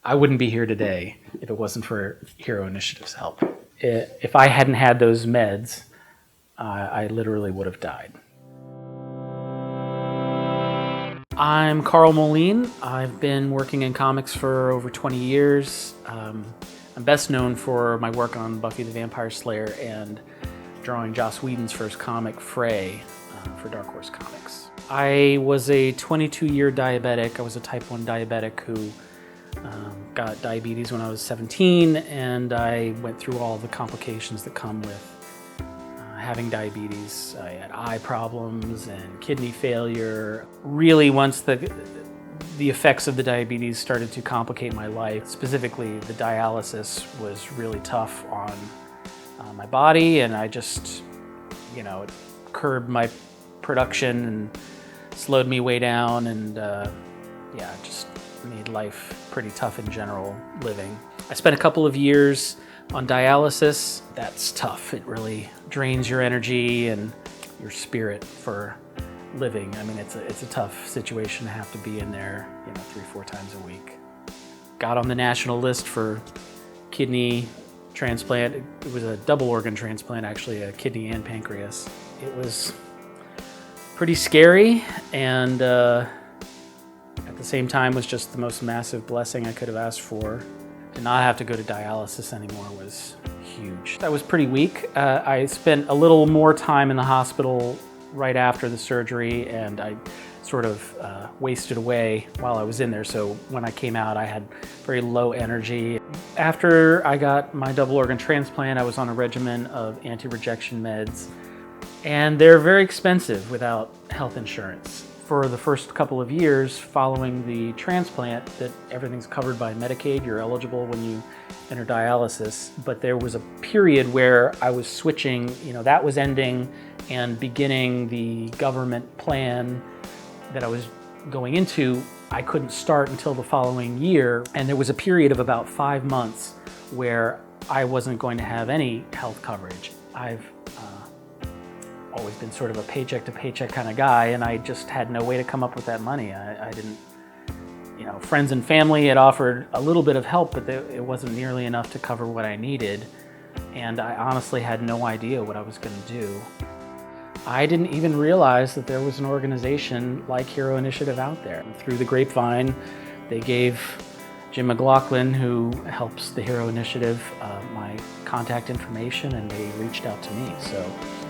I wouldn't be here today if it wasn't for Hero Initiative's help. If I hadn't had those meds, I literally would have died. I'm Carl Moline. I've been working in comics for over 20 years. I'm best known for my work on Buffy the Vampire Slayer and drawing Joss Whedon's first comic, Frey, for Dark Horse Comics. I was a 22-year diabetic. I was a type 1 diabetic who got diabetes when I was 17, and I went through all the complications that come with having diabetes. I had eye problems and kidney failure. Really, once the effects of the diabetes started to complicate my life, specifically the dialysis was really tough on my body, and I just, it curbed my production and slowed me way down, and just made life pretty tough in general living. I spent a couple of years on dialysis. That's tough. It really drains your energy and your spirit for living. I mean, it's a tough situation to have to be in there, 3-4 times a week. Got on the national list for kidney transplant. It was a double organ transplant, actually, a kidney and pancreas. It was pretty scary, and at the same time was just the most massive blessing I could have asked for. To not have to go to dialysis anymore was huge. I was pretty weak. I spent a little more time in the hospital right after the surgery, and I sort of wasted away while I was in there. So when I came out, I had very low energy. After I got my double organ transplant, I was on a regimen of anti-rejection meds, and they're very expensive without health insurance. For the first couple of years following the transplant, that everything's covered by Medicaid. You're eligible when you enter dialysis. But there was a period where I was switching, that was ending and beginning the government plan that I was going into. I couldn't start until the following year. And there was a period of about 5 months where I wasn't going to have any health coverage. I've always been sort of a paycheck to paycheck kind of guy, and I just had no way to come up with that money. I didn't, friends and family had offered a little bit of help, but it wasn't nearly enough to cover what I needed, and I honestly had no idea what I was going to do. I didn't even realize that there was an organization like Hero Initiative out there. Through the grapevine, they gave Jim McLaughlin, who helps the Hero Initiative, my contact information, and they reached out to me. So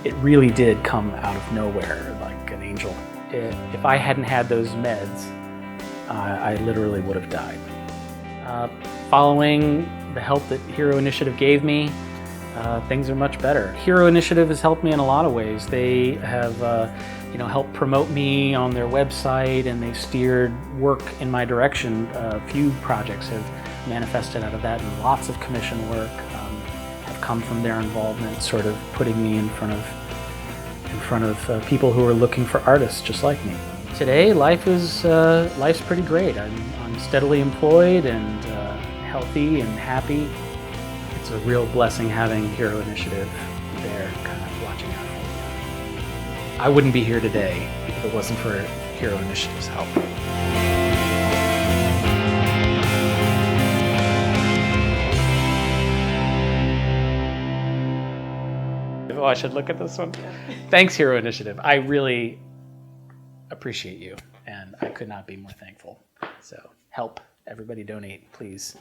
it really did come out of nowhere, like an angel. If I hadn't had those meds, I literally would have died. Following the help that Hero Initiative gave me, things are much better. Hero Initiative has helped me in a lot of ways. They have helped promote me on their website, and they've steered work in my direction. A few projects have manifested out of that, and lots of commission work have come from their involvement, sort of putting me in front of people who are looking for artists just like me. Today, life's pretty great. I'm steadily employed and healthy and happy. It's a real blessing having Hero Initiative there, kind of watching out for me. I wouldn't be here today if it wasn't for Hero Initiative's help. Oh, I should look at this one. Thanks, Hero Initiative. I really appreciate you, and I could not be more thankful. So help, everybody donate, please.